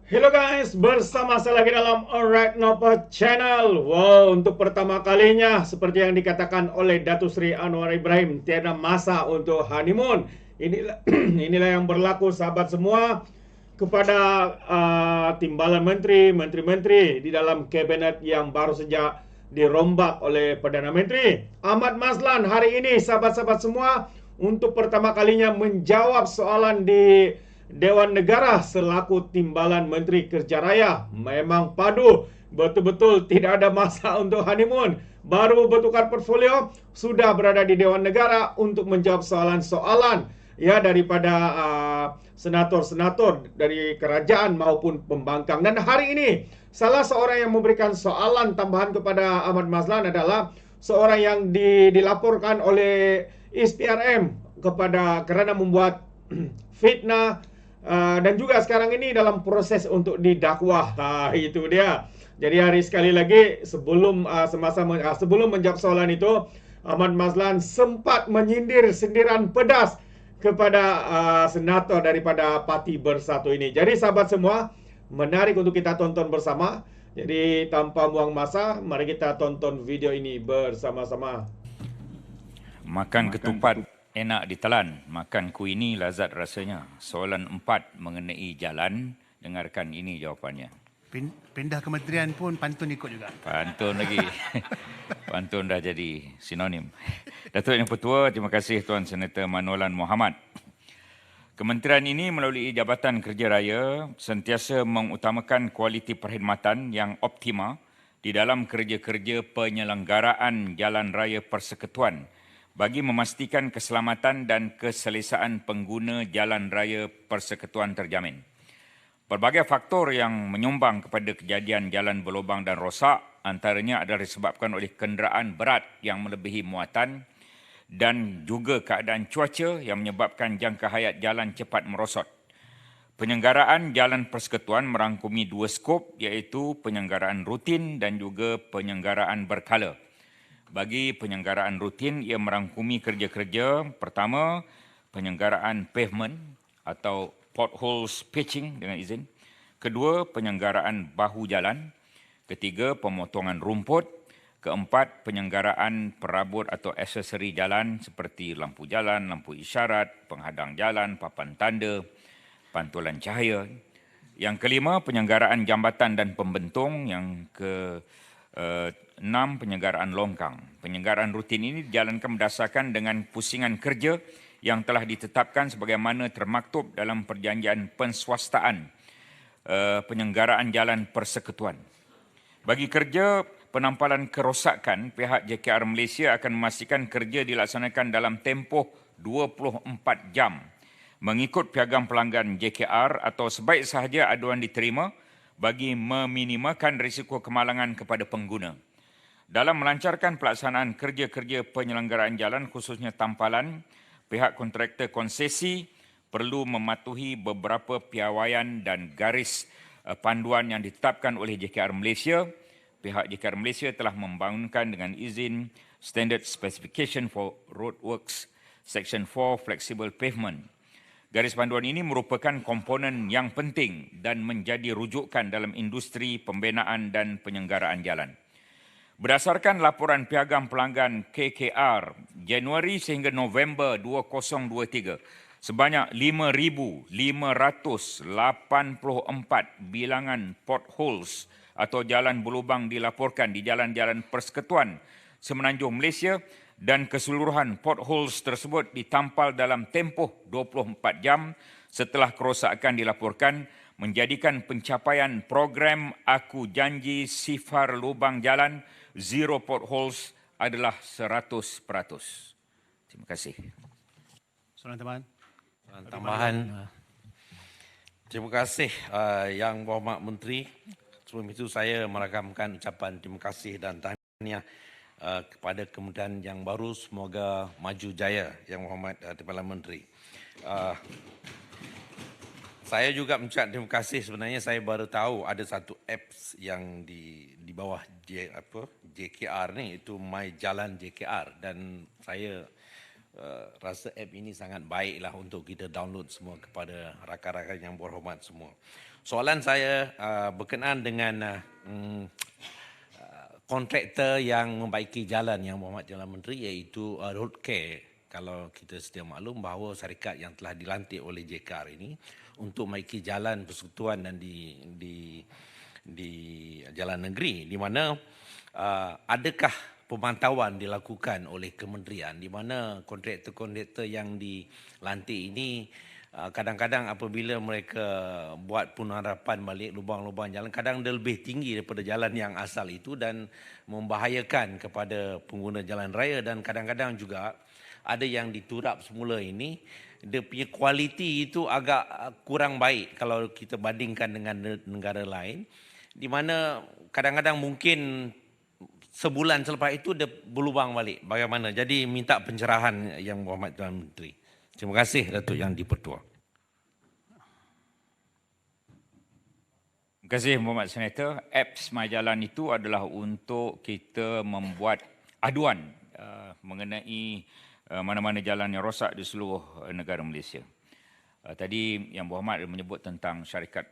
Hello guys, bersama saya lagi dalam Alright Nova Channel. Wow, untuk pertama kalinya seperti yang dikatakan oleh Datuk Seri Anwar Ibrahim, tiada masa untuk honeymoon. Inilah inilah yang berlaku sahabat semua kepada timbalan menteri, menteri-menteri di dalam kabinet yang baru saja dirombak oleh Perdana Menteri Ahmad Mazlan hari ini, sahabat-sahabat semua, untuk pertama kalinya menjawab soalan di Dewan Negara selaku timbalan Menteri Kerja Raya. Memang padu, betul-betul tidak ada masa untuk honeymoon. Baru bertukar portfolio, sudah berada di Dewan Negara untuk menjawab soalan-soalan ya daripada senator-senator dari kerajaan maupun pembangkang. Dan hari ini salah seorang yang memberikan soalan tambahan kepada Ahmad Mazlan adalah seorang yang dilaporkan oleh ISPRM kepada kerana membuat fitnah, dan juga sekarang ini dalam proses untuk didakwa. Itu dia. Jadi hari sekali lagi sebelum menjawab soalan itu, Ahmad Mazlan sempat menyindir sindiran pedas kepada senator daripada Parti Bersatu ini. Jadi sahabat semua, menarik untuk kita tonton bersama. Jadi tanpa buang masa, mari kita tonton video ini bersama-sama. Makan ketupat enak ditelan, makan kuini lazat rasanya. Soalan 4 mengenai jalan, dengarkan ini jawapannya. Pindah kementerian pun pantun ikut juga. Pantun lagi. Pantun dah jadi sinonim. Datuk Yang Pertua, terima kasih Tuan Senator Manolan Mohamad. Kementerian ini melalui Jabatan Kerja Raya sentiasa mengutamakan kualiti perkhidmatan yang optima di dalam kerja-kerja penyelenggaraan jalan raya persekutuan bagi memastikan keselamatan dan keselesaan pengguna jalan raya persekutuan terjamin. Berbagai faktor yang menyumbang kepada kejadian jalan berlubang dan rosak antaranya adalah disebabkan oleh kenderaan berat yang melebihi muatan dan juga keadaan cuaca yang menyebabkan jangka hayat jalan cepat merosot. Penyelenggaraan jalan persekutuan merangkumi 2 skop iaitu penyelenggaraan rutin dan juga penyelenggaraan berkala. Bagi penyelenggaraan rutin, ia merangkumi kerja-kerja pertama, penyelenggaraan pavement atau potholes patching dengan izin. Kedua, penyelenggaraan bahu jalan. Ketiga, pemotongan rumput. Keempat, penyelenggaraan perabot atau aksesori jalan seperti lampu jalan, lampu isyarat, penghadang jalan, papan tanda, pantulan cahaya. Yang kelima, penyelenggaraan jambatan dan pembentung. Yang keenam, penyelenggaraan longkang. Penyelenggaraan rutin ini dijalankan berdasarkan dengan pusingan kerja yang telah ditetapkan sebagaimana termaktub dalam perjanjian penswastaan penyelenggaraan jalan persekutuan. Bagi kerja penampalan kerosakan, pihak JKR Malaysia akan memastikan kerja dilaksanakan dalam tempoh 24 jam mengikut piagam pelanggan JKR atau sebaik sahaja aduan diterima bagi meminimalkan risiko kemalangan kepada pengguna. Dalam melancarkan pelaksanaan kerja-kerja penyelenggaraan jalan khususnya tampalan, pihak kontraktor konsesi perlu mematuhi beberapa piawaian dan garis panduan yang ditetapkan oleh JKR Malaysia. Pihak JKR Malaysia telah membangunkan dengan izin Standard Specification for Roadworks Section 4 Flexible Pavement. Garis panduan ini merupakan komponen yang penting dan menjadi rujukan dalam industri pembinaan dan penyelenggaraan jalan. Berdasarkan laporan piagam pelanggan KKR Januari sehingga November 2023, sebanyak 5,584 bilangan potholes atau jalan berlubang dilaporkan di jalan-jalan persekutuan semenanjung Malaysia dan keseluruhan potholes tersebut ditampal dalam tempoh 24 jam setelah kerosakan dilaporkan, menjadikan pencapaian program Aku Janji Sifar Lubang Jalan Zero Potholes adalah 100%. Terima kasih. Soalan tambahan. Tambahan. Terima kasih Yang Berhormat Menteri. Sebelum itu saya merakamkan ucapan terima kasih dan tahniah kepada kementerian yang baru. Semoga maju jaya Yang Berhormat Timbalan Menteri. Saya juga mengucapkan terima kasih. Sebenarnya saya baru tahu ada satu apps yang di bawah JKR ni, itu My Jalan JKR, dan saya rasa app ini sangat baiklah untuk kita download semua kepada rakan-rakan yang berhormat semua. Soalan saya berkenaan dengan kontraktor yang membaiki jalan yang berhormat Jalan Menteri, iaitu Roadcare. Kalau kita sedia maklum bahawa syarikat yang telah dilantik oleh JKR ini untuk membaiki jalan persekutuan dan di jalan negeri, di mana adakah pemantauan dilakukan oleh kementerian di mana kontraktor-kontraktor yang dilantik ini kadang-kadang apabila mereka buat penerapan balik lubang-lubang jalan, kadang dia lebih tinggi daripada jalan yang asal itu dan membahayakan kepada pengguna jalan raya, dan kadang-kadang juga ada yang diturap semula ini, dia punya kualiti itu agak kurang baik kalau kita bandingkan dengan negara lain, di mana kadang-kadang mungkin sebulan selepas itu dia berlubang balik. Bagaimana? Jadi minta pencerahan Yang Berhormat Tuan Menteri. Terima kasih Datuk Yang di-Pertua. Terima kasih Mohd Senator. Apps MyJalan itu adalah untuk kita membuat aduan mengenai mana-mana jalan yang rosak di seluruh negara Malaysia. Tadi Yang Berhormat menyebut tentang syarikat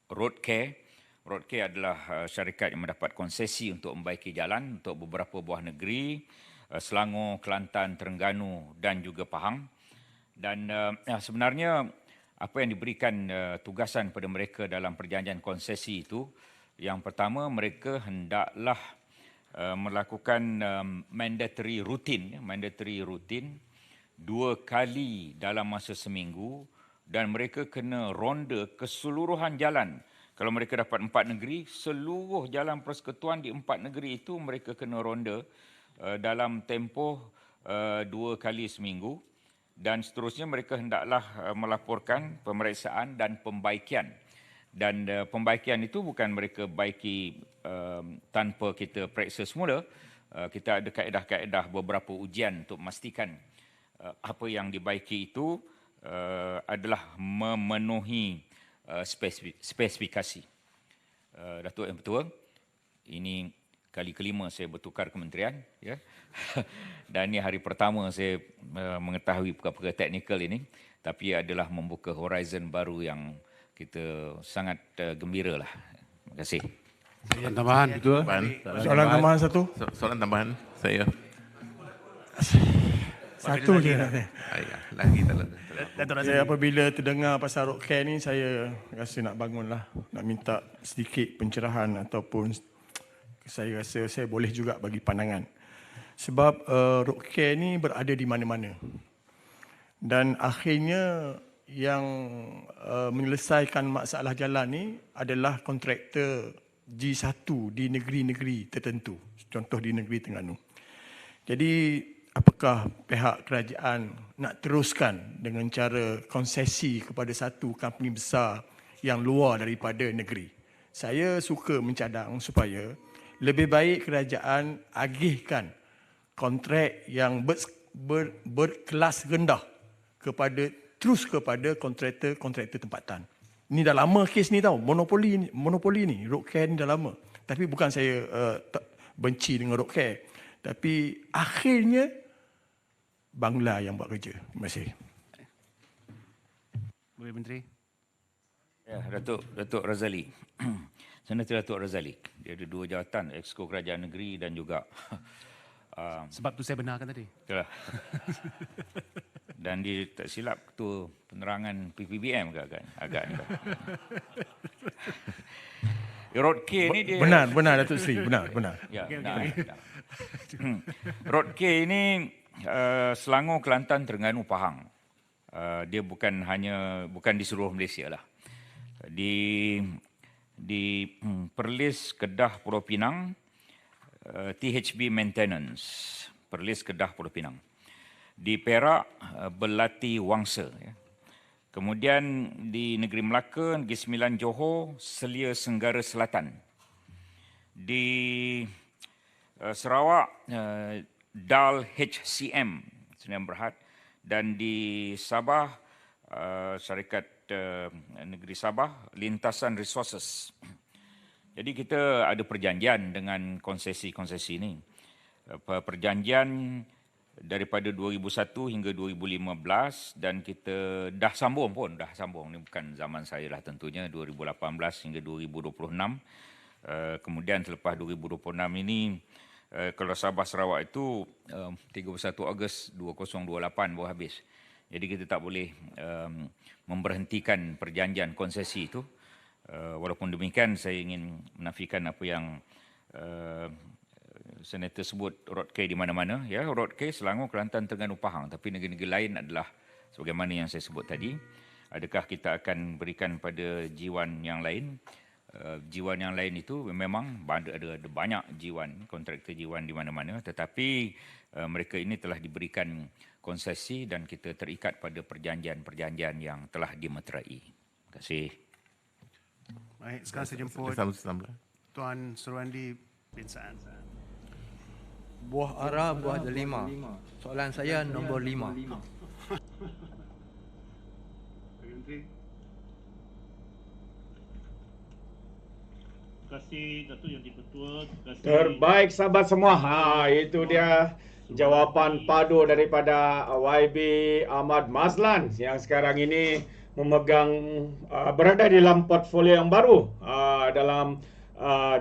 Roadcare. Roadcare adalah syarikat yang mendapat konsesi untuk membaiki jalan untuk beberapa buah negeri, Selangor, Kelantan, Terengganu dan juga Pahang. Dan sebenarnya apa yang diberikan tugasan kepada mereka dalam perjanjian konsesi itu, yang pertama mereka hendaklah melakukan mandatory rutin 2 kali dalam masa seminggu, dan mereka kena ronda keseluruhan jalan. Kalau mereka dapat 4 negeri, seluruh jalan persekutuan di 4 negeri itu mereka kena ronda dalam tempoh 2 kali seminggu, dan seterusnya mereka hendaklah melaporkan pemeriksaan dan pembaikian. Dan pembaikian itu bukan mereka baiki tanpa kita periksa semula. Kita ada kaedah-kaedah beberapa ujian untuk memastikan apa yang dibaiki itu adalah memenuhi spesifikasi. Datuk Yang Pertua, ini kali kelima saya bertukar kementerian, ya. Dan ini hari pertama saya mengetahui perkara-perkara teknikal ini, tapi adalah membuka horizon baru yang kita sangat gembiralah. Terima kasih. Soalan tambahan, Ketua. Soalan tambahan satu. Soalan tambahan saya. Satu je. Lagi tak. Saya apabila terdengar pasal Roadcare ni, saya rasa nak bangunlah, nak minta sedikit pencerahan ataupun saya rasa saya boleh juga bagi pandangan. Sebab Roadcare ni berada di mana-mana. Dan akhirnya yang menyelesaikan masalah jalan ni adalah kontraktor G1 di negeri-negeri tertentu. Contoh di negeri Terengganu. Jadi apakah pihak kerajaan nak teruskan dengan cara konsesi kepada satu company besar yang luar daripada negeri? Saya suka mencadang supaya lebih baik kerajaan agihkan kontrak yang berkelas rendah terus kepada kontraktor tempatan. Ini dah lama kes ni tau, monopoli ni, Roadcare ni dah lama. Tapi bukan saya benci dengan Roadcare, tapi akhirnya Bangla yang buat kerja. Terima kasih. Boleh Menteri? Ya, Datuk Razali. Senator Datuk Razali. Dia ada 2 jawatan, Exco Kerajaan Negeri dan juga Sebab tu saya benarkan tadi. itulah. Dan dia tak silap Ketua Penerangan PPBM ke agak ni. Roadcare ni dia Benar Datuk Seri, benar. Ya, Okey. benar. Roadcare ini Selangor, Kelantan, Terengganu, Pahang. Dia bukan di seluruh Malaysia lah. Di Perlis, Kedah, Pulau Pinang, THB Maintenance, Perlis, Kedah, Pulau Pinang. Di Perak, Belati, Wangsa. Ya. Kemudian di Negeri Melaka, Negeri Sembilan, Johor, Selia, Senggara Selatan. Di Sarawak, DAL HCM, Sdn Berhad. Dan di Sabah, Syarikat Negeri Sabah, Lintasan Resources. Jadi kita ada perjanjian dengan konsesi-konsesi ini. Perjanjian daripada 2001 hingga 2015 dan kita dah sambung. Ni bukan zaman saya lah tentunya, 2018 hingga 2026. Kemudian selepas 2026 ini, kalau Sabah Sarawak itu 31 Ogos 2028 baru habis. Jadi kita tak boleh memberhentikan perjanjian konsesi itu. Walaupun demikian, saya ingin menafikan apa yang Senator sebut Rod K di mana-mana. Ya, Rod K, Selangor, Kelantan, Terengganu, Pahang. Tapi negeri-negeri lain adalah sebagaimana yang saya sebut tadi. Adakah kita akan berikan pada jiwan yang lain? Jiwan yang lain itu memang ada banyak jiwan, kontraktor jiwan di mana-mana. Tetapi mereka ini telah diberikan konsesi dan kita terikat pada perjanjian-perjanjian yang telah dimeterai. Terima kasih. Baik, sekarang saya jemput Tuan Suruandi bin Saan. Buah arah, buah delima. Soalan saya nombor 5. Terima kasih Datuk Yang di-Ketua. Terbaik sahabat semua. Itu dia jawapan padu daripada YB Ahmad Mazlan yang sekarang ini memegang berada di dalam portfolio yang baru dalam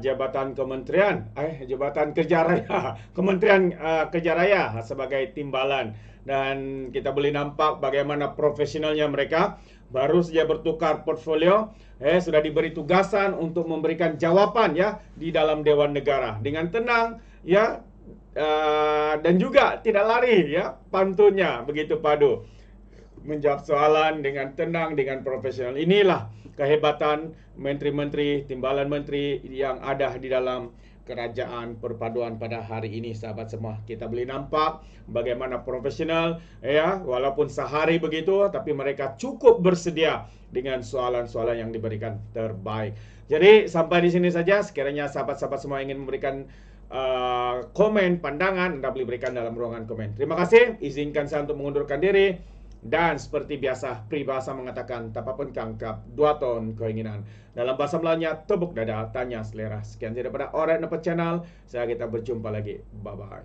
Jabatan Kementerian Jabatan Kerja Raya Kementerian Kerja Raya sebagai timbalan, dan kita boleh nampak bagaimana profesionalnya mereka. Baru saja bertukar portfolio, sudah diberi tugasan untuk memberikan jawapan ya di dalam Dewan Negara dengan tenang ya, dan juga tidak lari ya, pantunnya begitu padu menjawab soalan dengan tenang, dengan profesional. Inilah kehebatan menteri-menteri, timbalan menteri yang ada di dalam Kerajaan Perpaduan pada hari ini, sahabat semua. Kita boleh nampak bagaimana profesional ya, walaupun sehari begitu tapi mereka cukup bersedia dengan soalan-soalan yang diberikan terbaik. Jadi sampai di sini saja. Sekiranya sahabat-sahabat semua ingin memberikan komen, pandangan, Anda boleh berikan dalam ruangan komen. Terima kasih. Izinkan saya untuk mengundurkan diri. Dan seperti biasa, peribahasa mengatakan, tapapun kangkap, 2 ton keinginan. Dalam bahasa Melayunya, tepuk dada, tanya selera. Sekian daripada Alright Nampak Channel. Kita berjumpa lagi. Bye-bye.